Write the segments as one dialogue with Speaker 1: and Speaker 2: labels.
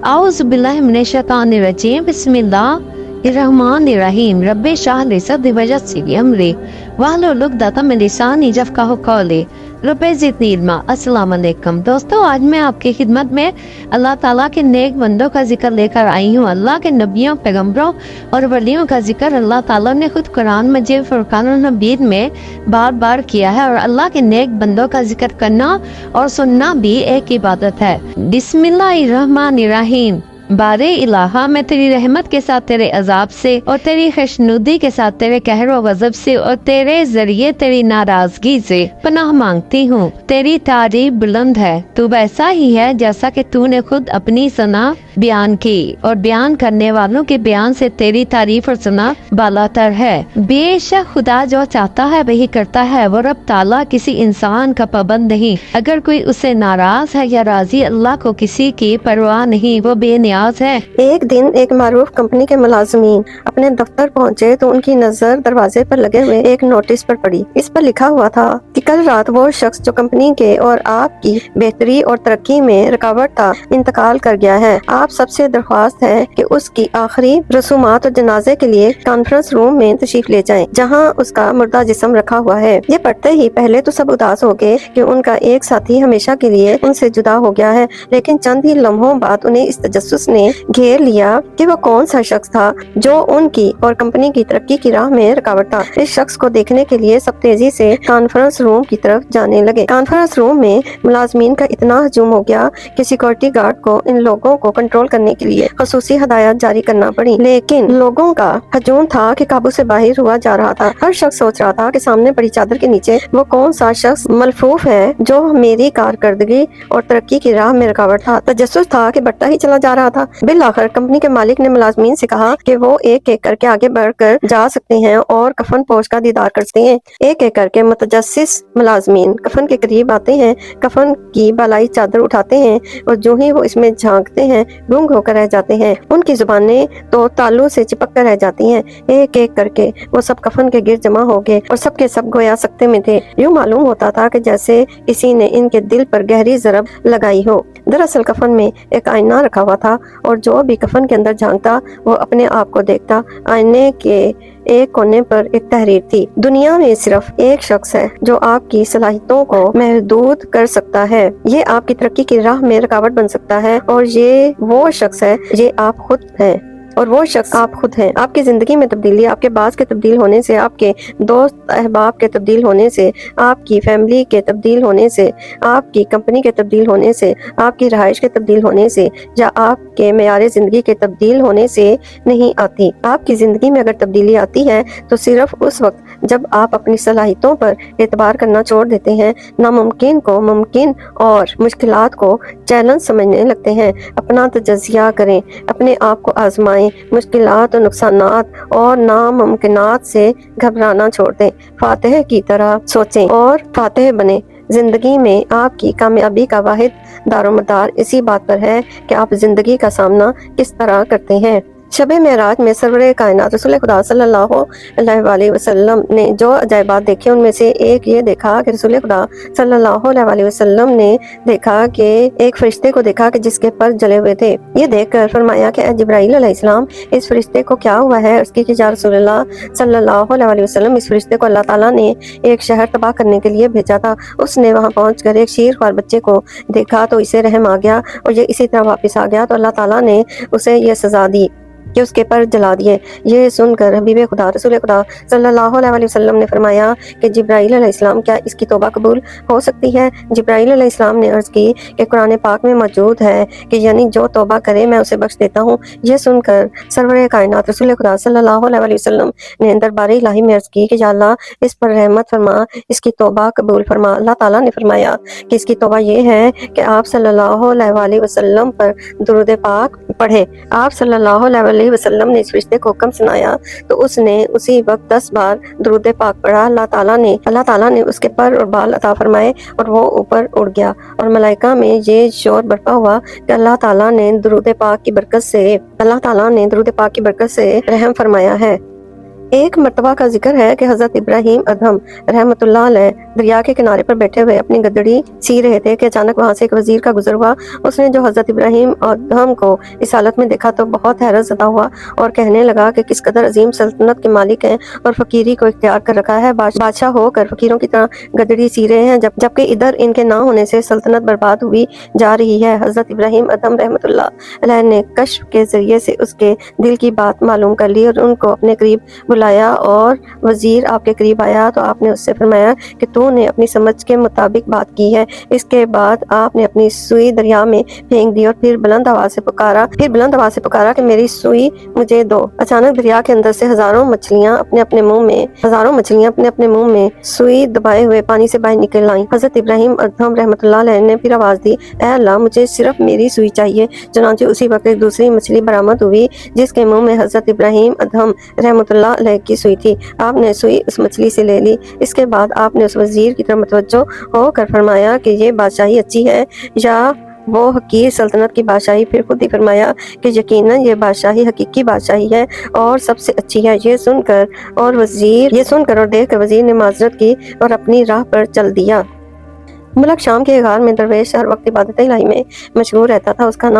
Speaker 1: اعوذ باللہ من الشیطان الرجیم بسم اللہ الرحمن الرحیم رب اشرح لی صدری ویسر لی امری واحلل عقدۃ من لسانی یفقہوا قولی رب زدنی علما۔ السلام علیکم دوستو، آج میں آپ کی خدمت میں اللہ تعالیٰ کے نیک بندوں کا ذکر لے کر آئی ہوں۔ اللہ کے نبیوں، پیغمبروں اور ولیوں کا ذکر اللہ تعالیٰ نے خود قرآن مجید فرقان الحمید میں بار بار کیا ہے، اور اللہ کے نیک بندوں کا ذکر کرنا اور سننا بھی ایک عبادت ہے۔ بسم اللہ الرحمن الرحیم۔ بارے الہا، میں تیری رحمت کے ساتھ تیرے عذاب سے، اور تیری خوشنودی کے ساتھ تیرے قہر و غضب سے، اور تیرے ذریعے تیری ناراضگی سے پناہ مانگتی ہوں۔ تیری تعریف بلند ہے، تو ویسا ہی ہے جیسا کہ تو نے خود اپنی ثنا بیان کی، اور بیان کرنے والوں کے بیان سے تیری تعریف اور ثنا بالاتر ہے۔ بے شک خدا جو چاہتا ہے وہی کرتا ہے، وہ رب تعالیٰ کسی انسان کا پابند نہیں، اگر کوئی اسے ناراض ہے یا راضی، اللہ کو کسی کی پرواہ نہیں، وہ بے نیاز ہے۔
Speaker 2: ایک دن ایک معروف کمپنی کے ملازمین اپنے دفتر پہنچے تو ان کی نظر دروازے پر لگے ہوئے ایک نوٹس پر پڑی۔ اس پر لکھا ہوا تھا کہ کل رات وہ شخص جو کمپنی کے اور آپ کی بہتری اور ترقی میں رکاوٹ تھا، انتقال کر گیا ہے۔ آپ سب سے درخواست ہے کہ اس کی آخری رسومات اور جنازے کے لیے کانفرنس روم میں تشریف لے جائیں، جہاں اس کا مردہ جسم رکھا ہوا ہے۔ یہ پڑھتے ہی پہلے تو سب اداس ہو گئے کہ ان کا ایک ساتھی ہمیشہ کے لیے ان سے جدا ہو گیا ہے، لیکن چند ہی لمحوں بعد انہیں اس تجسس نے گھیر لیا کہ وہ کون سا شخص تھا جو ان کی اور کمپنی کی ترقی کی راہ میں رکاوٹ تھا۔ اس شخص کو دیکھنے کے لیے سب تیزی سے کانفرنس روم کی طرف جانے لگے۔ کانفرنس روم میں ملازمین کا اتنا ہجوم ہو گیا کہ سیکورٹی گارڈ کو ان لوگوں کو کنٹرول کرنے کے لیے خصوصی ہدایات جاری کرنا پڑی، لیکن لوگوں کا ہجوم تھا کہ قابو سے باہر ہوا جا رہا تھا۔ ہر شخص سوچ رہا تھا کہ سامنے پڑی چادر کے نیچے وہ کون سا شخص ملفوف ہے جو میری کارکردگی اور ترقی کی راہ میں رکاوٹ تھا۔ تجسس تھا کہ بڑھتا ہی چلا جا رہا تھا۔ بالآخر کمپنی کے مالک نے ملازمین سے کہا کہ وہ ایک ایک کر کے آگے بڑھ کر جا سکتے ہیں اور کفن پوش کا دیدار کر سکتے ہیں۔ ایک ایک کر کے متجسس ملازمین کفن کے قریب آتے ہیں، کفن کی بالائی چادر اٹھاتے ہیں، اور جو ہی وہ اس میں جھانکتے ہیں گنگ ہو کر رہ جاتے ہیں۔ ان کی زبانیں تو تالوں سے چپک کر رہ جاتی ہیں۔ ایک ایک کر کے وہ سب کفن کے گرد جمع ہو گئے، اور سب کے سب گویا سکتے میں تھے۔ یوں معلوم ہوتا تھا کہ جیسے کسی نے ان کے دل پر گہری ضرب لگائی ہو۔ دراصل کفن میں ایک آئینہ رکھا ہوا تھا، اور جو بھی کفن کے اندر جھانکتا وہ اپنے آپ کو دیکھتا۔ آئینے کے ایک کونے پر ایک تحریر تھی: دنیا میں صرف ایک شخص ہے جو آپ کی صلاحیتوں کو محدود کر سکتا ہے، یہ آپ کی ترقی کی راہ میں رکاوٹ بن سکتا ہے، اور یہ وہ شخص ہے، یہ آپ خود ہیں، اور وہ شخص آپ خود ہیں۔ آپ کی زندگی میں تبدیلی آپ کے باس کے تبدیل ہونے سے، آپ کے دوست احباب کے تبدیل ہونے سے، آپ کی فیملی کے تبدیل ہونے سے، آپ کی کمپنی کے تبدیل ہونے سے، آپ کی رہائش کے تبدیل ہونے سے، یا آپ کے معیار زندگی کے تبدیل ہونے سے نہیں آتی۔ آپ کی زندگی میں اگر تبدیلی آتی ہے تو صرف اس وقت جب آپ اپنی صلاحیتوں پر اعتبار کرنا چھوڑ دیتے ہیں، ناممکن کو ممکن اور مشکلات کو چیلنج سمجھنے لگتے ہیں۔ اپنا تجزیہ کریں، اپنے آپ کو آزمائیں، مشکلات اور نقصانات اور ناممکنات سے گھبرانا چھوڑ دیں، فاتح کی طرح سوچیں اور فاتح بنیں۔ زندگی میں آپ کی کامیابی کا واحد دار و مدار اسی بات پر ہے کہ آپ زندگی کا سامنا کس طرح کرتے ہیں۔ شب معراج میں سرور کائنات رسول خدا صلی اللہ علیہ وآلہ وسلم نے جو عجائبات دیکھے، ان میں سے ایک یہ دیکھا کہ رسول خدا صلی اللہ علیہ وآلہ وسلم نے دیکھا کہ ایک فرشتے کو دیکھا کہ جس کے پر جلے ہوئے تھے۔ یہ دیکھ کر فرمایا کہ اے جبرائیل علیہ السلام، اس فرشتے کو کیا ہوا ہے؟ اس کی کہ یا رسول اللہ صلی اللہ علیہ وآلہ وسلم، اس فرشتے کو اللہ تعالیٰ نے ایک شہر تباہ کرنے کے لیے بھیجا تھا۔ اس نے وہاں پہنچ کر ایک شیر خوار بچے کو دیکھا تو اسے رحم آ گیا، اور یہ اسی طرح واپس آ گیا، تو اللہ تعالیٰ نے اسے یہ سزا دی کہ اس کے پر جلا دیے۔ یہ سن کر حبیب خدا رسول خدا صلی اللہ علیہ وآلہ وسلم نے فرمایا کہ جبرائیل علیہ السلام، کیا اس کی توبہ قبول ہو سکتی ہے؟ جبرائیل علیہ السلام نے عرض کی کہ قرآن پاک میں موجود ہے کہ یعنی جو توبہ کرے میں اسے بخش دیتا ہوں۔ یہ سن کر سرور کائنات رسول خدا صلی اللہ علیہ وآلہ وسلم نے دربار الہی میں عرض کی کہ یا اللہ، اس پر رحمت فرما، اس کی توبہ قبول فرما۔ اللہ تعالیٰ نے فرمایا کہ اس کی توبہ یہ ہے کہ آپ صلی اللہ علیہ وآلہ وسلم پر درود پاک پڑھے۔ آپ صلی اللہ علیہ وسلم نے اس فرشتے کو حکم سنایا تو اس نے اسی وقت 10 بار درود پاک پڑھا۔ اللہ تعالیٰ نے اس کے پر اور بال عطا فرمائے، اور وہ اوپر اڑ گیا، اور ملائکہ میں یہ شور برپا ہوا کہ اللہ تعالیٰ نے درود پاک کی برکت سے رحم فرمایا ہے۔ ایک مرتبہ کا ذکر ہے کہ حضرت ابراہیم ادہم رحمۃ اللہ علیہ دریا کے کنارے پر بیٹھے ہوئے اپنی گدڑی سی رہے تھے کہ اچانک وہاں سے ایک وزیر کا گزر ہوا۔ اس نے جو حضرت ابراہیم ادھم کو اس حالت میں دیکھا تو بہت حیرت زدہ ہوا اور کہنے لگا کہ کس قدر عظیم سلطنت کے مالک ہیں اور فقیری کو اختیار کر رکھا ہے، بادشاہ ہو کر فقیروں کی طرح گدڑی سی رہے ہیں، جبکہ ادھر ان کے نہ ہونے سے سلطنت برباد ہوئی جا رہی ہے۔ حضرت ابراہیم ادھم رحمۃ اللہ علیہ نے کشف کے ذریعے سے اس کے دل کی بات معلوم کر لی اور ان کو اپنے قریب بلایا، اور وزیر آپ کے قریب آیا تو آپ نے اس سے فرمایا کہ تو نے اپنی سمجھ کے مطابق بات کی ہے۔ اس کے بعد آپ نے اپنی سوئی دریا میں پھینک دی اور پھر بلند آواز سے پکارا کہ میری سوئی مجھے دو۔ اچانک دریا کے اندر سے ہزاروں مچھلیاں اپنے اپنے منہ میں سوئی دبائے ہوئے پانی سے باہر نکل آئیں۔ حضرت ابراہیم ادھم رحمۃ اللہ علیہ نے پھر آواز دی، اے اللہ مجھے صرف میری سوئی چاہیے۔ چنانچہ اسی وقت ایک دوسری مچھلی برآمد ہوئی جس کے منہ میں حضرت ابراہیم ادھم رحمۃ اللہ علیہ کی سوئی تھی۔ آپ نے سوئی اس مچھلی سے لے لی۔ اس کے بعد آپ نے اس وزیر کی طرف متوجہ ہو کر فرمایا کہ یہ بادشاہی اچھی ہے یا وہ حقیر سلطنت کی بادشاہی؟ پھر خود ہی فرمایا کہ یقیناً یہ بادشاہی حقیقی بادشاہی ہے اور سب سے اچھی ہے۔ یہ سن کر اور دیکھ کر وزیر نے معذرت کی اور اپنی راہ پر چل دیا۔ ملک شام کے غار میں درویش ہر وقت عبادت الہی میں مشغول رہتا تھا۔ اس کا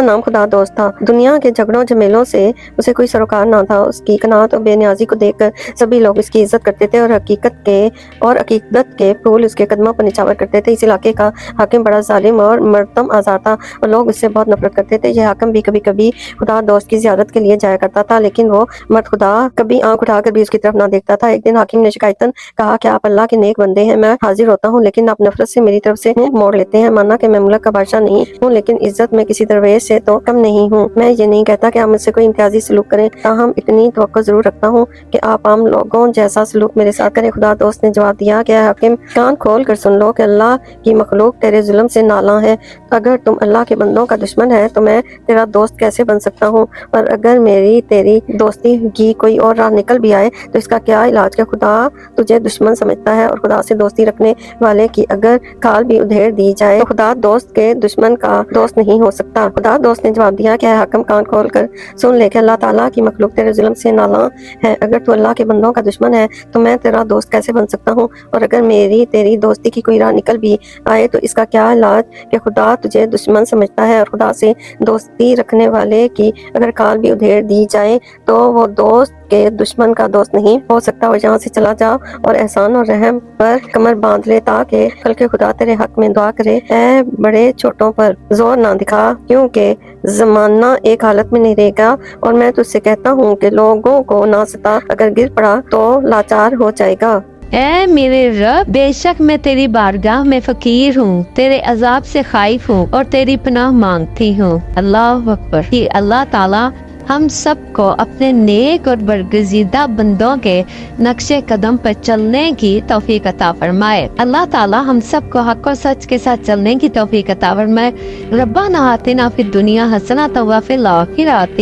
Speaker 2: نام خدا دوست تھا۔ دنیا کے جھگڑوں جمیلوں سے اسے کوئی سروکار نہ تھا۔ اس کی قناعت اور بے نیازی کو دیکھ کر سبھی لوگ اس کی عزت کرتے تھے اور عقیدت کے پھول اس کے قدموں پر نچھاور کرتے تھے۔ اس علاقے کا حاکم بڑا ظالم اور مرتم آزار تھا اور لوگ اس سے بہت نفرت کرتے تھے۔ یہ حاکم بھی کبھی کبھی خدا دوست کی زیارت کے لیے جایا کرتا تھا، لیکن وہ مرد خدا کبھی آنکھ اٹھا کر بھی اس کی طرف نہ دیکھتا تھا۔ ایک دن حاکم نے شکایتاً کہا کہ آپ اللہ کے نیک بندے ہیں، میں حاضر ہوتا ہوں، لیکن آپ نفرت سے میری طرف سے منہ موڑ لیتے ہیں۔ مانا کہ میں ملک کا بادشاہ نہیں ہوں، لیکن عزت میں کسی درویش سے تو کم نہیں ہوں۔ میں یہ نہیں کہتا کہ آپ مجھ سے کوئی امتیازی سلوک کریں، تاہم اتنی توقع ضرور رکھتا ہوں کہ آپ عام لوگوں جیسا سلوک میرے ساتھ کریں۔ خدا دوست نے جواب دیا کہ اے حاکم، کان کھول کر سن لو کہ اللہ کی مخلوق تیرے ظلم سے نالاں ہے۔ اگر تم اللہ کے بندوں کا دشمن ہے تو میں تیرا دوست کیسے بن سکتا ہوں؟ اور اگر میری تیری دوستی کی کوئی اور راہ نکل بھی آئے تو اس کا کیا علاج؟ کہ خدا تجھے دشمن سمجھتا ہے، اور خدا سے دوستی رکھنے والے کی اگر کھال بھی ادھیڑ دی جائے تو خدا دوست کے دشمن کا دوست نہیں ہو سکتا۔ خدا دوست نے جواب دیا کہ اے حاکم، کان کھول کر سن لے کہ اللہ تعالیٰ کی مخلوق تیرے ظلم سے نالاں ہے۔ اگر تو اللہ کے بندوں کا دشمن ہے تو میں تیرا دوست کیسے بن سکتا ہوں؟ اور اگر میری تیری دوستی کی کوئی راہ نکل بھی آئے تو اس کا کیا علاج؟ کہ خدا تجھے دشمن سمجھتا ہے، اور خدا سے دوستی رکھنے والے کی اگر کھال بھی ادھیڑ دی جائے تو وہ دوست کے دشمن کا دوست نہیں ہو سکتا۔ اور یہاں سے چلا جا اور احسان اور رحم پر کمر باندھ لے تاکہ کل کے خدا تیرے حق میں دعا کرے۔ اے بڑے چھوٹوں پر زور نہ دکھا، کیونکہ زمانہ ایک حالت میں نہیں رہے گا، اور میں تجھ سے کہتا ہوں کہ لوگوں کو نہ ستا، اگر گر پڑا تو لاچار ہو جائے گا۔
Speaker 1: اے میرے رب، بے شک میں تیری بارگاہ میں فقیر ہوں، تیرے عذاب سے خائف ہوں اور تیری پناہ مانگتی ہوں۔ اللہ اکبر۔ کہ اللہ تعالیٰ ہم سب کو اپنے نیک اور برگزیدہ بندوں کے نقش قدم پر چلنے کی توفیق عطا فرمائے۔ اللہ تعالیٰ ہم سب کو حق و سچ کے ساتھ چلنے کی توفیق عطا فرمائے۔ ربنا آتنا فی الدنیا حسنۃ وفی الآخرۃ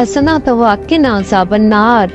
Speaker 1: حسنۃ وقنا عذاب النار۔